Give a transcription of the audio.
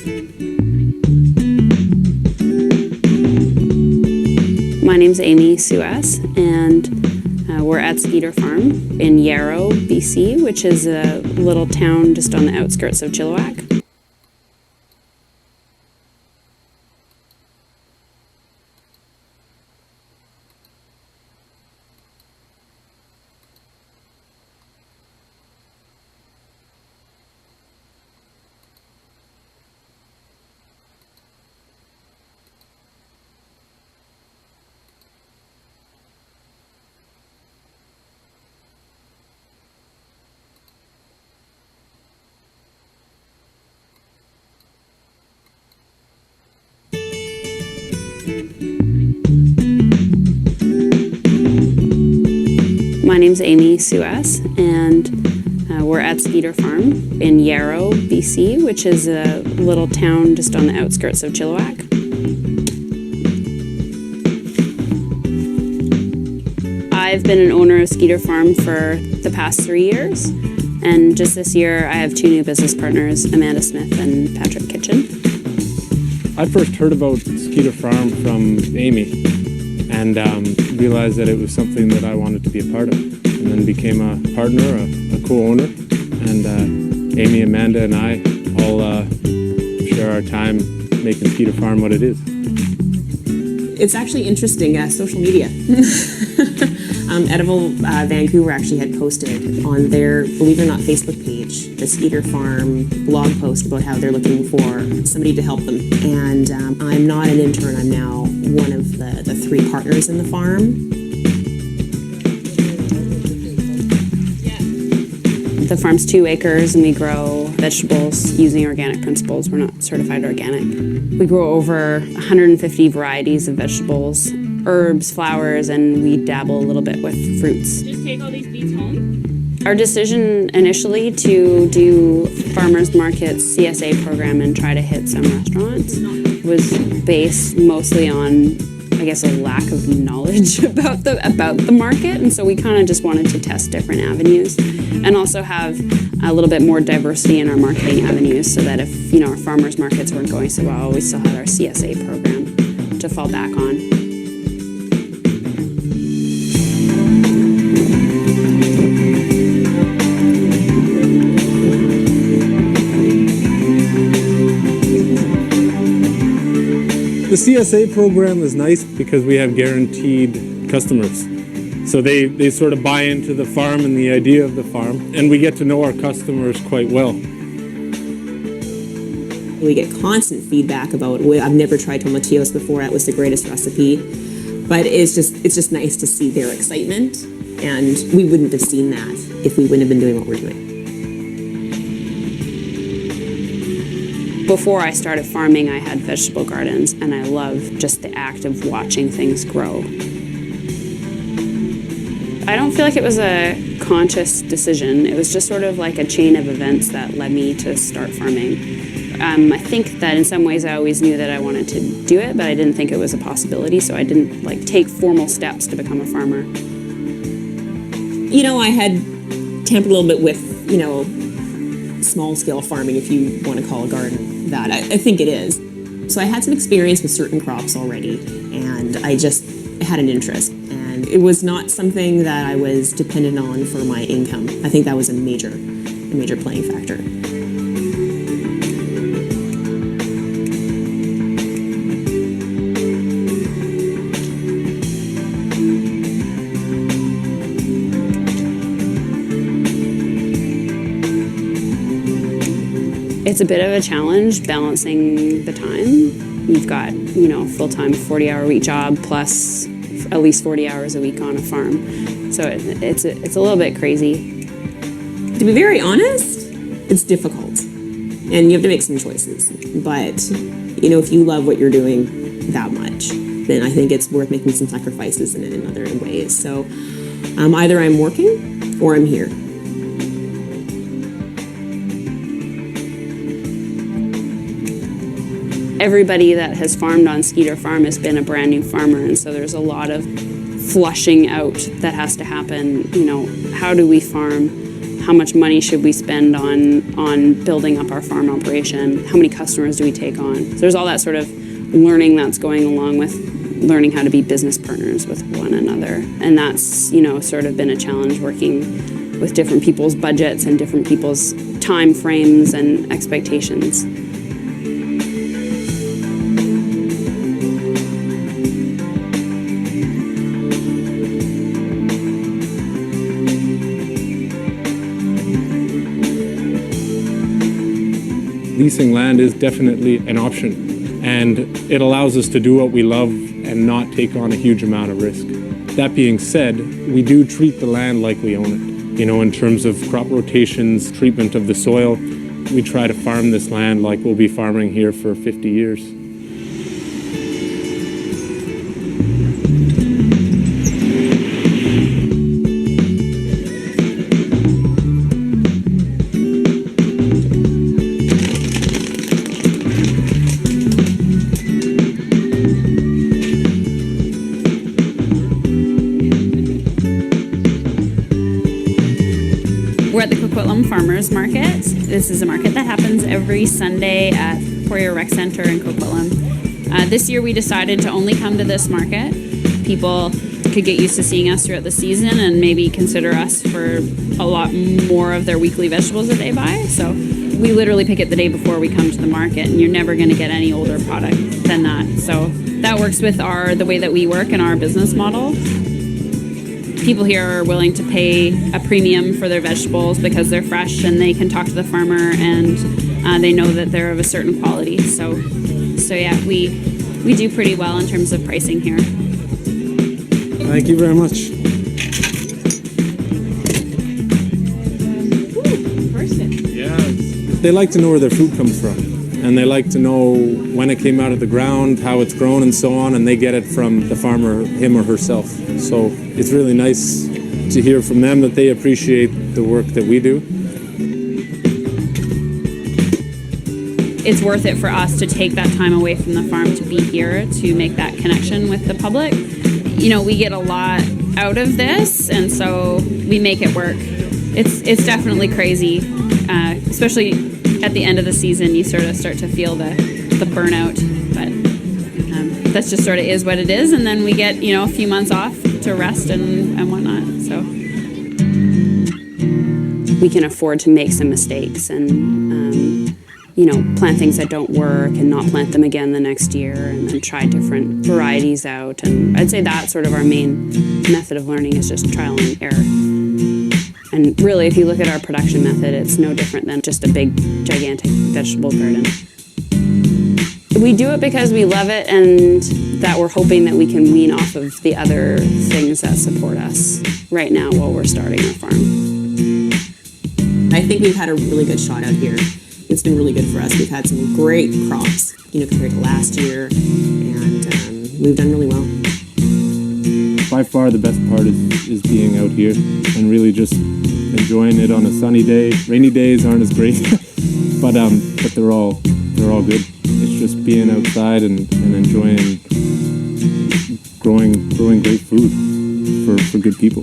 My name's Amy Suess, and we're at Skeeter Farm in Yarrow, BC, which is a little town just on the outskirts of Chilliwack. My name's Amy Suess, and we're at Skeeter Farm in Yarrow, BC, which is a little town just on the outskirts of Chilliwack. I've been an owner of Skeeter Farm for the past 3 years, and just this year I have 2 new business partners, Amanda Smith and Patrick Kitchen. I first heard about Skeeter Farm from Amy and realized that it was something that I wanted to be a part of, and then became a partner, a co-owner, and Amy, Amanda, and I all share our time making Skeeter Farm what it is. It's actually interesting, social media. Edible Vancouver actually had posted on their, believe it or not, Facebook page, the Skeeter Farm blog post about how they're looking for somebody to help them. And I'm not an intern, I'm now one of the 3 partners in the farm. The farm's 2 acres, and we grow vegetables using organic principles. We're not certified organic. We grow over 150 varieties of vegetables, herbs, flowers, and we dabble a little bit with fruits. Just take all these beets home? Our decision initially to do farmers markets CSA program and try to hit some restaurants was based mostly on, I guess, a lack of knowledge about the market, and so we kind of just wanted to test different avenues and also have a little bit more diversity in our marketing avenues, so that if our farmers markets weren't going so well, we still had our CSA program to fall back on. The CSA program is nice because we have guaranteed customers. So they sort of buy into the farm and the idea of the farm, and we get to know our customers quite well. We get constant feedback about, I've never tried tomatillos before, that was the greatest recipe. But it's just nice to see their excitement, and we wouldn't have seen that if we wouldn't have been doing what we're doing. Before I started farming, I had vegetable gardens, and I love just the act of watching things grow. I don't feel like it was a conscious decision. It was just sort of like a chain of events that led me to start farming. I think that in some ways I always knew that I wanted to do it, but I didn't think it was a possibility, so I didn't take formal steps to become a farmer. I had tampered a little bit with, small-scale farming, if you want to call a garden that. I think it is. So I had some experience with certain crops already, and I just had an interest. And it was not something that I was dependent on for my income. I think that was a major playing factor. It's a bit of a challenge balancing the time. You've got, full-time 40-hour-a-week job plus at least 40 hours a week on a farm. So it's a little bit crazy. To be very honest, it's difficult. And you have to make some choices. But, if you love what you're doing that much, then I think it's worth making some sacrifices in other ways. So either I'm working or I'm here. Everybody that has farmed on Skeeter Farm has been a brand new farmer, and so there's a lot of flushing out that has to happen. How do we farm? How much money should we spend on building up our farm operation? How many customers do we take on? So there's all that sort of learning that's going along with learning how to be business partners with one another. And that's, sort of been a challenge working with different people's budgets and different people's time frames and expectations. Leasing land is definitely an option, and it allows us to do what we love and not take on a huge amount of risk. That being said, we do treat the land like we own it. In terms of crop rotations, treatment of the soil, we try to farm this land like we'll be farming here for 50 years. We're at the Coquitlam Farmers Market. This is a market that happens every Sunday at Poirier Rec Center in Coquitlam. This year we decided to only come to this market. People could get used to seeing us throughout the season and maybe consider us for a lot more of their weekly vegetables that they buy. So we literally pick it the day before we come to the market, and you're never going to get any older product than that. So that works with the way that we work and our business model. People here are willing to pay a premium for their vegetables because they're fresh and they can talk to the farmer and they know that they're of a certain quality. So yeah, we do pretty well in terms of pricing here. Thank you very much. Yeah, they like to know where their food comes from, and they like to know when it came out of the ground, how it's grown, and so on, and they get it from the farmer, him or herself. So it's really nice to hear from them that they appreciate the work that we do. It's worth it for us to take that time away from the farm to be here to make that connection with the public. We get a lot out of this, and so we make it work. It's definitely crazy, especially at the end of the season. You sort of start to feel the burnout, but that's just sort of is what it is. And then we get a few months off to rest and whatnot. So we can afford to make some mistakes and plant things that don't work and not plant them again the next year, and then try different varieties out. And I'd say that's sort of our main method of learning, is just trial and error. And really, if you look at our production method, it's no different than just a big, gigantic vegetable garden. We do it because we love it, and that we're hoping that we can wean off of the other things that support us right now while we're starting our farm. I think we've had a really good shot out here. It's been really good for us. We've had some great crops, compared to last year, and we've done really well. By far the best part is being out here and really just enjoying it on a sunny day. Rainy days aren't as great, but they're all good. It's just being outside and enjoying growing great food for good people.